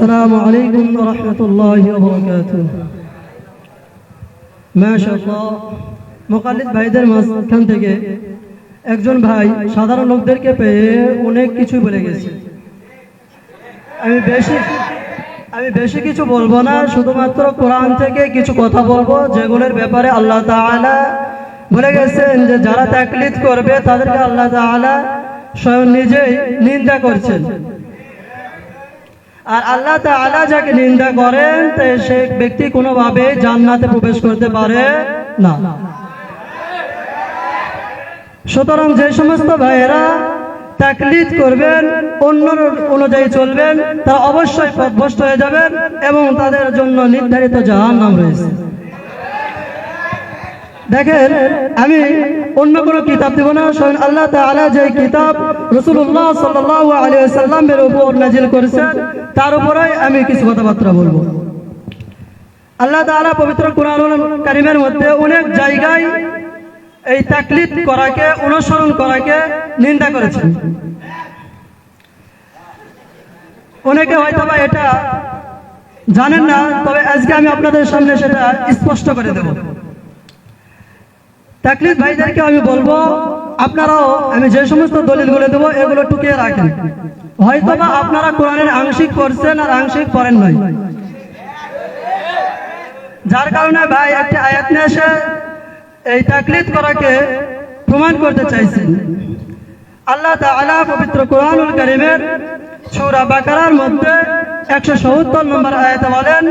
আসসালামু আলাইকুম ওয়া রাহমাতুল্লাহি ওয়া বারাকাতুহু। মাশাআল্লাহ, মুকাল্লিদ ভাইদের মাঝখান থেকে একজন ভাই সাধারণ লোকদেরকে পেয়ে অনেক কিছু বলে গেছে। আমি বেশি কিছু বলবো না, শুধুমাত্র কোরআন থেকে কিছু কথা বলবো যেগুলোর ব্যাপারে আল্লাহ তাআলা বলে গেছেন যে যারা তাকলিদ করবে তাদেরকে আল্লাহ তাআলা স্বয়ং নিজেই নিন্দা করছেন। আর আল্লাহ তাআলা যাকে নিন্দা করেন সে ব্যক্তি কোনোভাবে জান্নাতে প্রবেশ করতে পারে না। সুতরাং যে সমস্ত ভাইয়েরা তাকলিদ করবেন, অন্য অনুযায়ী চলবেন, তারা অবশ্যই পথভ্রষ্ট হয়ে যাবেন এবং তাদের জন্য নির্ধারিত জাহান্নাম রয়েছে। দেখেন, আমি অন্য কোনো কিতাব দেব না, স্বয়ং আল্লাহ তাআলা যে কিতাব রাসূলুল্লাহ সাল্লাল্লাহু আলাইহি ওয়াসাল্লামের উপর নাজিল করেছেন তার উপরেই আমি কিছু কথাবার্তা বলবো। আল্লাহ তাআলা পবিত্র কোরআনুল কারীমের মধ্যে অনেক জায়গায় এই তাকলিদ করাকে, অনুসরণ করাকে নিন্দা করেছেন। অনেকে হয়তো বা এটা জানেন না, তবে আজকে আমি আপনাদের সামনে সেটা স্পষ্ট করে দেব। তাকলিদ ভাইদেরকে আমি বলবো, আপনারাও আমি যে সমস্ত দলিলগুলো দেবো এগুলো টুকিয়ে রাখেন। হয়তো বা আপনারা কোরআনের আংশিক পড়ছেন আর আংশিক পড়েন নাই, যার কারণে ভাই একটা আয়াত নিয়ে এসে এই তাকলিদ করাকে প্রমাণ করতে চাইছেন। আল্লাহ তাআলা পবিত্র কোরআনুল কারীমের সূরা বাকারার মধ্যে 170 নম্বর আয়াতে বলেন,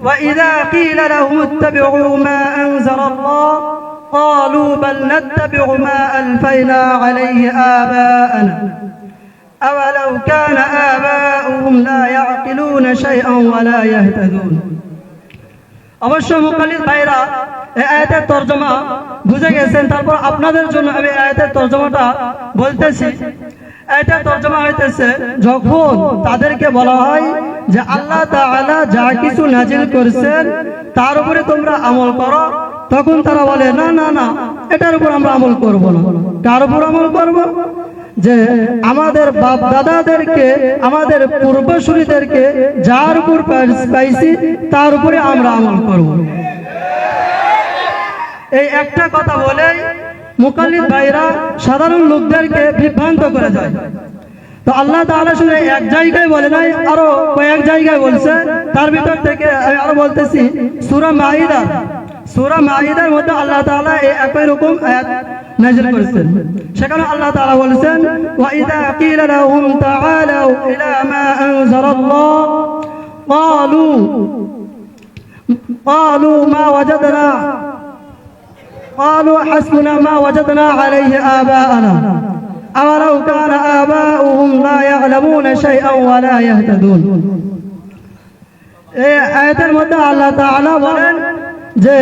وَإِذَا قِيلَ لَهُمُ اتَّبِعُوا مَا أَنزَلَ اللَّهُ قَالُوا بَلْ نَتَّبِعُ مَا أَلْفَيْنَا عَلَيْهِ آبَاءَنَا أَوَلَوْ كَانَ آبَاؤُهُمْ لَا يَعْقِلُونَ شَيْئًا وَلَا يَهْتَدُونَ। অবশ্য মুকাল্লিদ ভাইরা এই আয়াতের তরজমা বুঝে গেছেন, তারপর আপনাদের জন্য আমি আয়াতের তরজমাটা বলতেছি। আয়াতের তরজমা হইতেছে, যখন তাদেরকে বলা হয় যে আল্লাহ তাআলা যা কিছু নাজিল করেছেন তার উপরে তোমরা আমল করো, তখন তারা বলে না না না, এটার উপর আমরা আমল করব না। কার উপর আমল করব? যে আমাদের বাপ দাদাদেরকে, আমাদের পূর্বসূরীদেরকে যার উপর পাইছি তার উপরে আমরা আমল করব। এই একটা কথা বলে মুকাল্লিদ ভাইরা সাধারণ লোকদেরকে বিভ্রান্ত করে যায়। তো আল্লাহ তাআলা শুধু এক জায়গায় বলে নাই, আরো কয়েক জায়গায় বলছে। তার ভিতর থেকে আমি আরো বলতেছি, সূরা মাঈদার মধ্যে আল্লাহ তাআলা এই একই রকম আয়াত নাযিল করেছেন। সেখানে আল্লাহ তাআলা বলেছেন, ওয়া ইযা কিলা লাহুম তাআলাউ ইলা মা আনজালাল্লাহ ক্বালু মা ওয়াজাদনা قالوا حسبنا ما وجدنا عليه آباءنا أولو كان آباؤهم لا يعلمون شيئا ولا يهتدون। এই আয়াতের মধ্যে আল্লাহ তাআলা বলেন যে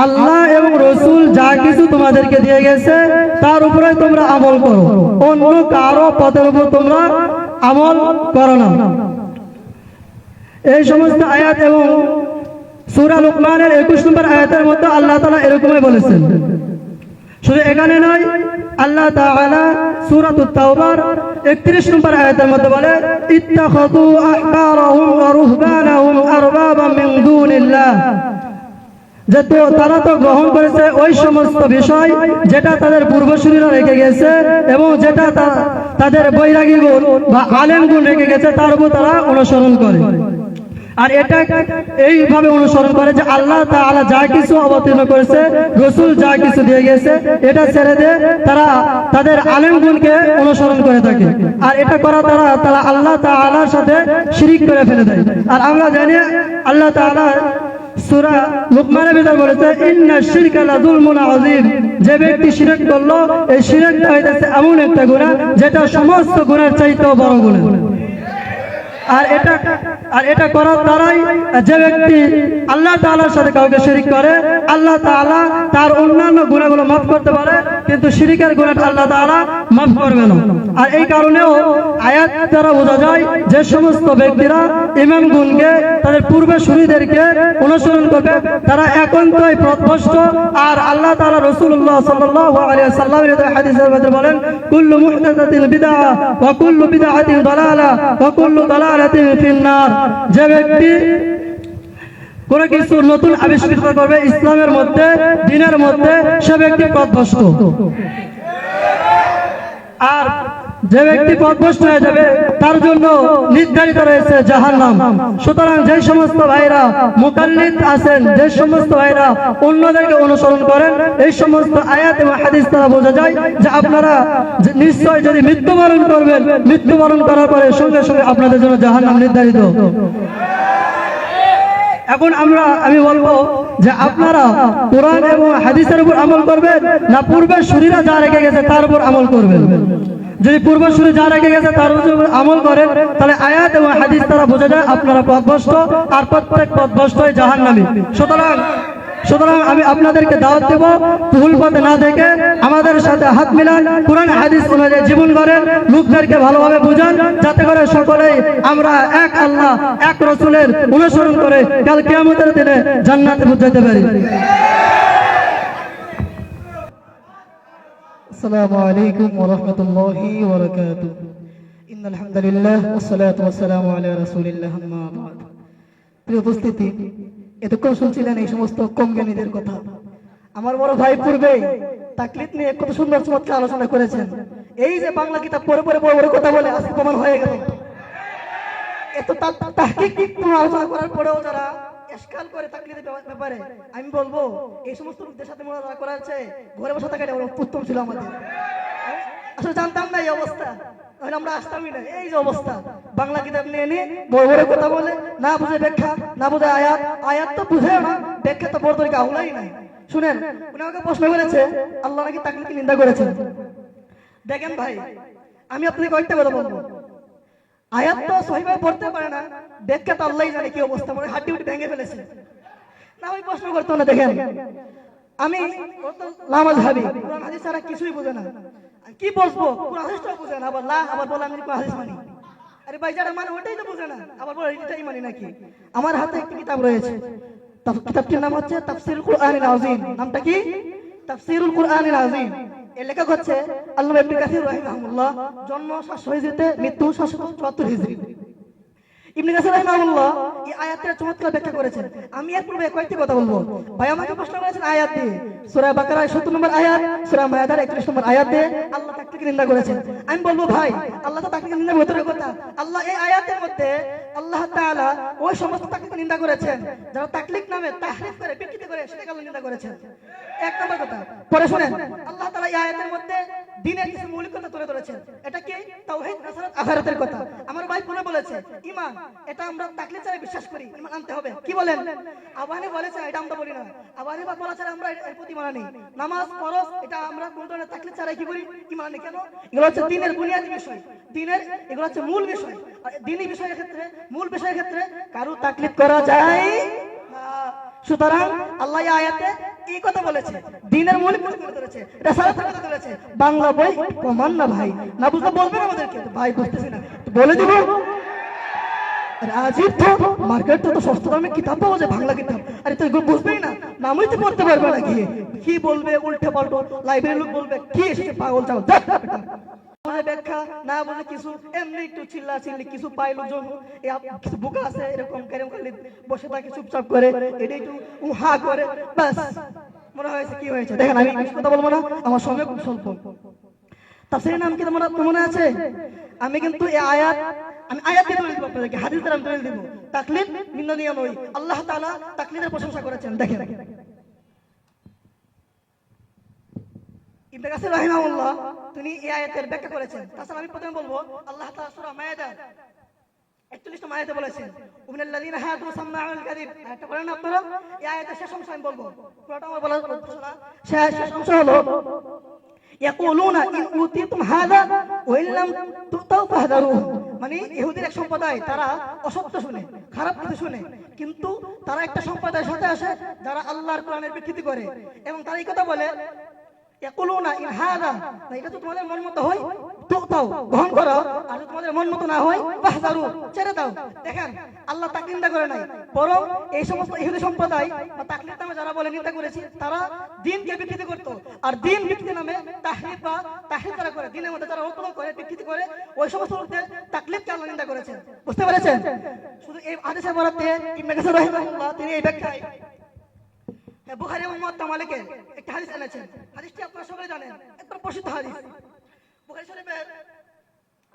আল্লাহ এবং রাসূল যা কিছু তোমাদেরকে দিয়ে গেছে তার উপরে তোমরা আমল করো, অন্য কারো পথের উপর তোমরা আমল করো না। এই সমস্ত আয়াত এবং সূরা লুকমানের 21 নম্বর আয়াতের মধ্যে আল্লাহ তাআলা এরকমই বলেছেন। শুধু এখানে নয়, আল্লাহ তাআলা সূরাতুত তাওবার 31 নম্বর আয়াতের মধ্যে বলে, ইত্তাখাযু আহবারহুম ওয়া রুহবানাহুম আরবাবাম মিন দুনিল্লাহ, যে তারা তো গ্রহণ করেছে ওই সমস্ত বিষয় যেটা তাদের পূর্বসূরীরা রেখে গেছে এবং যেটা তাদের বৈরাগী গুণ বা আলেম গুণ রেখে গেছে তার উপর তারা অনুসরণ করে। আর এটা এইভাবে অনুসরণ করে যে আল্লাহ তাআলা যা কিছু অবতীর্ণ করেছে, রাসূল যা কিছু দিয়ে গেছে, এটা ছেড়ে দিয়ে তারা তাদের আলেম গুণকে অনুসরণ করে থাকে। আর এটা করা তারা আল্লাহ তাআলার সাথে শিরিক করে ফেলে দেয়। আর আমরা জানি আল্লাহ তাআলা সূরা লুকমানের ভিতর বলেছে, ইন্নাশ শিরকা লাযুলমুন আযীম, যে ব্যক্তি শিরক করলো এই শিরকটা হইতেছে এমন একটা গুনাহ যেটা সমস্ত গুনাহের চাইতেও বড় গুনাহ। আর এটা করার দ্বারাই যে ব্যক্তি আল্লাহ তাআলার সাথে কাউকে শিরিক করে, আল্লাহ তাআলা তার অন্যান্য গুনাহগুলো মাফ করতে পারে, কিন্তু শিরিকের গুনাহটা আল্লাহ তাআলা মাফ করবে না। আর এই কারণেও আয়াত দ্বারা বোঝা যায় যে সমস্ত ব্যক্তিরা ইমামগুনকে তাদের পূর্বসূরীদেরকে অনুসরণ করবে, তারা একান্তই পথভ্রষ্ট। আর আল্লাহ তাআলা রাসূলুল্লাহ সাল্লাল্লাহু আলাইহি ওয়াসাল্লামের হাদিসের মধ্যে বলেন, কুল্লু মুহদাসাতিন বিদআ ওয়া কুল্লু বিদআতিন দালালাহ ওয়া কুল্লু দালালাতিন ফিন-নার। যে ব্যক্তি কোন কিছু নতুন আবিষ্কৃত করবে ইসলামের মধ্যে, দ্বীনের মধ্যে, সে ব্যক্তি পথভ্রষ্ট। আর যে ব্যক্তি পথভ্রষ্ট হয়ে যাবে তার জন্য নির্ধারিত রয়েছে জাহান্নাম। সুতরাং যে সমস্ত ভাইরা মুকাল্লিদ আছেন, যে সমস্ত ভাইরা অন্যদেরকে অনুসরণ করেন, এই সমস্ত আয়াত এবং হাদিস দ্বারা বোঝা যায় যে আপনারা নিশ্চয় যদি মৃত্যুবরণ করবেন, মৃত্যুবরণ করার পরে সঙ্গে সঙ্গে আপনাদের জন্য জাহান্নাম নির্ধারিত। এখন আমি বলবো যে আপনারা কোরআন এবং হাদিসের উপর আমল করবেন, না পূর্বসূরীরা যা রেখে গেছে তার উপর আমল করবেন? যদি পূর্বসূরী যা রেখে গেছে তার উপর আমল করেন, তাহলে আয়াত এবং হাদিস দ্বারা বোঝা যায় আপনারা পথভ্রষ্ট, আর প্রত্যেক পথভ্রষ্টই জাহান্নামী। সুতরাং আমি আপনাদেরকে দাওয়াত দেব, ভুল পথে না দেখে আমাদের সাথে হাত মিলান, কোরআন হাদিস অনুযায়ী জীবন করেন, লোকদেরকে ভালোভাবে বুঝান, যাতে করে সকলেই আমরা এক আল্লাহ, এক রাসূলের অনুসরণ করে কাল কিয়ামতের দিনে জান্নাতে পৌঁছাতে পারি। আসসালামু আলাইকুম ওয়া রাহমাতুল্লাহি ওয়া বারাকাতুহু। ইন্নাল হামদুলিল্লাহ ওয়াস সালাতু ওয়াস সালামু আলা রাসূলিল্লাহ, আম্মা বা'দ। প্রিয় উপস্থিতি, এতক্ষণ শুনছিলেন এই সমস্ত কম জ্ঞানীদের কথা। আমার বড় ভাই পূর্বে তাকলিদ নিয়ে কত সুন্দর চমৎকার আলোচনা করেছেন। এই যে বাংলা কিতাব পড়ে পড়ে বড় বড় কথা বলে আজকে প্রমাণ হয়ে গেল। এত তাহকিক আলোচনা করার পরেও যারা ইশকাল করে তাকলিদের ব্যাপারে, আমি বলবো এই সমস্ত লোকদের সাথে মোনাজারা করার চেয়ে ঘরে বসে থাকাটা উত্তম ছিল আমাদের। আসলে জানতাম না এই অবস্থা, তাহলে আমরা আসতামই না। এই যে অবস্থা, বাংলা কিতাব নিয়ে নিয়ে বড় বড় কথা বলে, না বুঝে ব্যাখ্যা, না বুঝে আয়াত, আয়াত তো বুঝে না, ব্যাখ্যা তো বড় তরিকা আহুলাই নাই। শুনেন, উনি আমাকে প্রশ্ন করেছে আল্লাহ নাকি তাকলিদকে নিন্দা করেছেন। দেখেন ভাই, আমি আপনাকে কয়েকটা কথা বলবো। আয়াত তো সহিভাবে পড়তে পারে না, ব্যাখ্যা তো আল্লাহই জানে কি অবস্থা, মানে হাড্ডি উঠে ভেঙে ফেলেছে। না আমি প্রশ্ন করতো না। দেখেন, আমি লামাযহাবী, কোরআন হাদিস ছাড়া কিছুই বুঝে না। কি বলবো, কোরআন হাদিসটাও বুঝে না, আবার বলে আমি কোরআন হাদিস মানি। আরে ভাই, যারা মানে ওটাই তো বুঝে না, আবার বলে এটাই মানি নাকি? আমার হাতে একটা কিতাব রয়েছে, কিতাবটির নাম হচ্ছে তাফসীরুল কুরআনিল আযীম। নামটা কি? তাফসীরুল কুরআনিল আযীম। এর লেখক হচ্ছে আল্লামা ইবনে কাসির রাহিমাহুল্লাহ। জন্ম 700 হিজরিতে, মৃত্যু 774 হিজরি। ইবনে কাসির রাহিমাহুল্লাহ এই আয়াতের চমৎকার ব্যাখ্যা করেছেন। আমি এর পূর্বে কয়েকটি কথা বলবো। ভাই আমাকে প্রশ্ন করেছেন আয়াত দিয়ে, সূরা বাকারার 70 নম্বর আয়াত, সূরা মায়েদার 31 নম্বর আয়াত দিয়ে আল্লাহ তাকলিদকে নিন্দা করেছেন। আমি বলবো ভাই, আল্লাহ তো তাকলিদকে নিন্দা ভিতরের কথা। আল্লাহ এই আয়াতের মধ্যে আল্লাহ তাআলা ওই সমস্ত তাকলিদকে নিন্দা করেছেন যারা তাকলিদ নামে তাহরিফ করে, বিকৃতি করে, সেটাকে আল্লাহ নিন্দা করেছেন। এক নম্বর কথা। পরে শুনেন, আল্লাহ তাআলা এই আয়াতের মধ্যে দ্বীনের কিছু মৌলিক কথা তুলে ধরেছেন। এটা কি? তাওহীদ, নাসারাত, আখিরাতের কথা। আমার ভাই পরে বলেছে ঈমান, এটা আমরা তাকলিদ ছাড়া বিশ্বাস করি, ঈমান আনতে হবে। কি বলেন? আবানি বলেছে, এটা আমরা বলি না। আবানি বা বলা ছাড়া আমরা এর প্রতি মানা নেই। নামাজ, ফরজ, এটা আমরা কোন ধরনের তাকলিদ ছাড়া কি করি? ঈমান আনি। কেন? এগুলো হচ্ছে দ্বীনের বুনিয়াদি বিষয়, দ্বীনের এগুলো হচ্ছে মূল বিষয়। আর দ্বীনি বিষয়ের ক্ষেত্রে, মূল বিষয়ের ক্ষেত্রে কারো তাকলিদ করা যায় না। সুতরাং আল্লাহ এই আয়াতে এই কথা বলেছে, দ্বীনের মূল কথা তুলে ধরেছে, রাসালাতের কথা তুলেছে। বাংলা বই প্রমাণ না ভাই, না বুঝলে বলবেন আমাদেরকে। ভাই বুঝতেছি না, বলে দিব। রাজীব তো মার্কেট তো সস্তা দামে কিতাব পাওয়া যায়, বাংলা কিতাব। আরে তো এগুলো বুঝবেই না, নামই তো পড়তে পারবে না। কি বলবে উল্টে পাল্টো, লাইব্রেরির লোক বলবে কি এসেছে পাগল চাও, বুঝে ব্যাখ্যা না বুঝে কিছু এমনি একটু চিল্লা চিল্লি কিছু পাইলো জন, কিছু বুকা আছে এরকম কেরম খালি বসে থাকে চুপচাপ করে, এটা একটু উহা করে, ব্যাস মনে হয়েছে কি হয়েছে। দেখেন, আমি কথা বলবো না, আমার সময় খুব স্বল্প। তাফসীরের নাম কি তোমরা মনে আছে? আমি কিন্তু এই আয়াত, আমি আয়াত দিয়ে তুলে দিব আপনাদেরকে, হাদিস দ্বারা আমি তুলে দিব। তাকলিদ নিন্দনীয় নয়, আল্লাহ তাআলা তাকলিদের প্রশংসা করেছেন। দেখেন, ইবনে কাসির রাহিমাহুল্লাহ তিনি এই আয়াতের ব্যাখ্যা করেছেন। তাছাড়া আমি প্রথমে বলবো, আল্লাহ তাআলা সূরা মায়েদার 41 নম্বর আয়াতে বলেছেন উমিনাল্লাযীনা হাদু সামাউল কাযিব। এটা বলেন আপনারা, এই আয়াতের শেষ অংশ আমি বলবো, পুরোটা আমার বলার কথা না। শেষ অংশ হলো ইয়াকুলুনা ইন উতিতুম হাযা ওয়া ইল্লাম তুতাউ ফাহদারু। মানে ইহুদির এক সম্প্রদায়, তারা অসত্য শুনে, খারাপ কিছু শুনে, কিন্তু তারা একটা সম্প্রদায়ের সাথে আসে যারা আল্লাহর কোরআনের বিকৃতি করে, এবং তারা এই কথা বলে ইয়াকুলুনা ইন হাযা, এটা তো তোমাদের মন মতো হয় তো তাও গ্রহণ করো, আর যদি তোমাদের মন মতো না হয় ফাহজারু, ছেড়ে দাও। দেখেন আল্লাহ তাকলিদ নিন্দা করে নাই, বরং এই সমস্ত ইহুদি সম্প্রদায় বা তাকলিদ নামে যারা বলে নিন্দা করেছে, তারা দ্বীনকে বিকৃতি করত। আর দ্বীন বিকৃতি নামে তাহরিফ বা তাহরিফ করা করে, দ্বীনের মধ্যে যারা রটনা করে বিকৃতি করে, ওই সমস্ত লোকদের তাকলিদকে আল্লাহ নিন্দা করেছেন। বুঝতে পেরেছেন? শুধু এই হাদিসের বরাতে ইবনে কাসির রাহিমাহুল্লাহ তিনি এই ব্যাখ্যায় বুখারী এবং মুওয়াত্তা মালিকের একটা হাদিস এনেছেন। হাদিসটি আপনারা সকলে জানেন, একদম প্রসিদ্ধ হাদিস। বুখারী শরীফের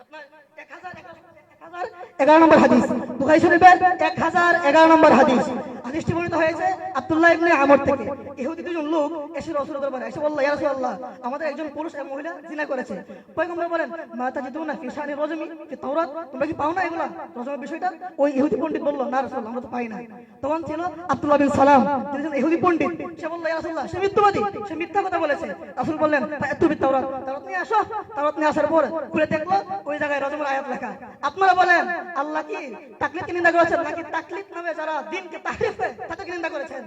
আপনার 1011 নম্বর হাদিস, বুখারী শরীফের 1011 নম্বর হাদিস। হাদিসটি বর্ণিত হয়েছে আব্দুল্লাহ ইবনে আমর থেকে। ইহুদি দুজন লোক এসে রাসূলের দরবারে এসে বলল, ইয়া রাসূলুল্লাহ, আমাদের একজন পুরুষ এবং মহিলা জিনা করেছে। পয়গম্বর বলেন, মা তাজিদুনা ফি শানি রাজমি ফি তাওরাত, তোমরা কি পাও না এগুলা রজমের বিষয়টা? ওই ইহুদি পণ্ডিত বলল, না রাসূলুল্লাহ, আমরা তো পাই না। তখন ছিল আব্দুল্লাহ বিন সালাম, তিনি ছিলেন ইহুদি পণ্ডিত। সে বলল, ইয়া রাসূলুল্লাহ, সে মিথ্যাবাদী, সে মিথ্যা কথা বলেছে। রাসূল বললেন, ফায়াতু বিত তাওরাত, তাওরাত নিয়ে আসো। তাওরাত নিয়ে আসার পর খুলে দেখলো ওই জায়গায় রজমের আয়াত লেখা। আপনারা বলেন আল্লাহ কি তাকলিদকে নিন্দা করেছেন, নাকি তাকলিদ নামে যারা দ্বীনকে তাহরিফ করে তাদেরকে নিন্দা করেছেন?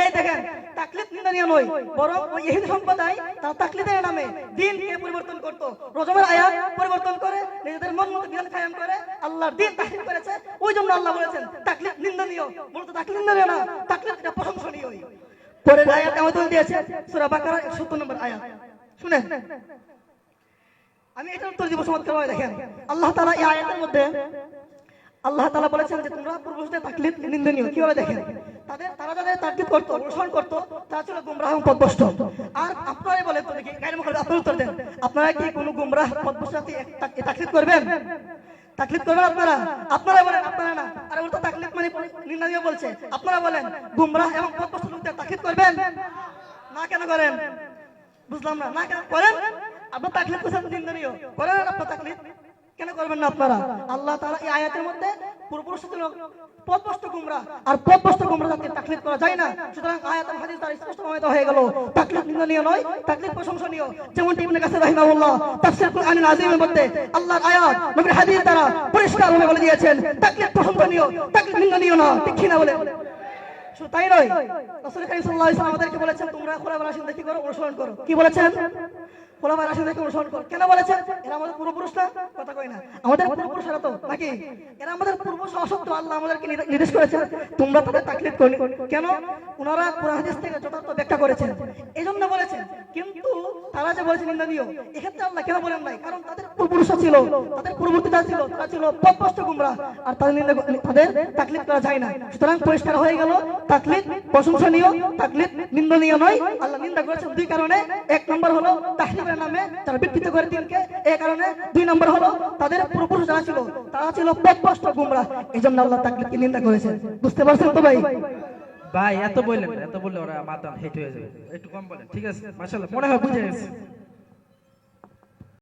এই দেখেন, তাকলিদ নিন্দনীয় নয়, বরং ওই ইহুদি সম্প্রদায় তারা তাকলিদের নামে দ্বীনকে পরিবর্তন করত, রজমের আয়াত পরিবর্তন করে নিজেদের মন মতো বিধান কায়েম করে আল্লাহর দ্বীন তাহরিফ করেছে। ওই জন্য আল্লাহ বলেছেন তাকলিদ নিন্দনীয়। মূলত তাকলিদ নিন্দনীয় না, তাকলিদ এটা প্রশংসনীয়। পরের আয়াত আমাদের দিয়েছে সূরা বাকারা 71 নম্বর আয়াত, শুনেন। আমি এটার উত্তর দিব চমৎকারভাবে। দেখেন আল্লাহ তাআলা এই আয়াতের মধ্যে আল্লাহ তাআলা বলেছেন যে তোমরা পূর্বপুরুষদের তাকলিদ নিন্দনীয়। কিভাবে? দেখেন, তারা যাদের তাকলিদ করত, অনুসরণ করত, তারা ছিল গুমরাহ এবং পথভ্রষ্ট। আর আপনারাই বলেন তো দেখি, গায়ের মুখে আপনারা উত্তর দেন, আপনারা কি কোনো গুমরাহ পথভ্রষ্টকে তাকলিদ করবেন? তাকলিদ করবেন আপনারা? আপনারা বলেন আপনারা না। আর ওরা তো তাকলিদ মানে নিন্দনীয় বলছে, আপনারা বলেন গুমরাহ এবং পথভ্রষ্ট লোকদের তাকলিদ করবেন না? কেন করেন? বুঝলাম না। না কেন করেন? আপনার তাকলিদ করছেন নিন্দনীয়, করেন আপনার তাকলিদ, কেন করবেন না আপনারা? আল্লাহ তাআলা এই আয়াতের মধ্যে পূর্বপুরুষের জন্য পথভ্রষ্ট গুমরাহ আর পথভ্রষ্ট গুমরাহকে তাকলিদ করা যায় না। সুতরাং আয়াত এবং হাদিস দ্বারা স্পষ্ট প্রমাণিত হয়ে গেল তাকলিদ নিন্দনীয় নয়, তাকলিদ প্রশংসনীয়। যেমনটি ইবনে কাসির রাহিমাহুল্লাহ তাফসীর কুরআনুল আযীমের মধ্যে আল্লাহর আয়াত নবীর হাদিস দ্বারা পরিষ্কারভাবে বলে দিয়েছেন তাকলিদ প্রশংসনীয়, তাকলিদ নিন্দনীয় না। ঠিক কি না বলে? শুধু তাই নয়, রাসূল কারীম সাল্লাল্লাহু আলাইহি ওয়াসাল্লাম আমাদেরকে বলেছেন তোমরা খুলাফায়ে রাশিদিন কি করো? অনুসরণ করো। কি বলেছেন? খুলাফায়ে রাশিদিনকে অনুসরণ করো। কেন বলেছেন? এরা আমাদের পূর্বপুরুষ না? কথা কই না, আমাদের পূর্বপুরুষরা তো নাকি? এরা আমাদের পূর্বপুরুষ অসত্য আল্লাহ আমাদেরকে নির্দেশ করেছেন তোমরা তাদের তাকলিদ করো। কেন? ওনারা কোরআন হাদিস থেকে যথার্থ ব্যাখ্যা করেছেন, এজন্য বলেছেন। কিন্তু তারা যে বলেছেন নিন্দনীয়, এক্ষেত্রে আল্লাহ কেন বলেন নাই? কারণ তাদের পূর্বপুরুষরা ছিল, তাদের পূর্ববর্তীরা ছিল, তারা ছিল পথভ্রষ্ট গুমরাহ, আর তাদের তাকলিদ করা যায় না। সুতরাং পরিষ্কার হয়ে গেল তাকলিদ প্রশংসনীয়, তাকলিদ নিন্দনীয় নয়। আল্লাহ নিন্দা করেছেন দুই কারণে। এক নম্বর হলো তাহরিফের নামে তারা বিকৃত করে দ্বীনকে, এই কারণে। দুই নম্বর হলো তাদের পূর্বপুরুষ যারা ছিল তারা ছিল পথভ্রষ্ট গুমরাহ, এজন্য আল্লাহ তাকলিদকে নিন্দা করেছেন। বুঝতে পারছেন তো ভাই? ভাই এত বললেন, এত বললে ওরা মাথা হেট হয়ে যাবে, একটু কম বলেন। ঠিক আছে, মাশাআল্লাহ, মনে হয় বুঝে গেছে।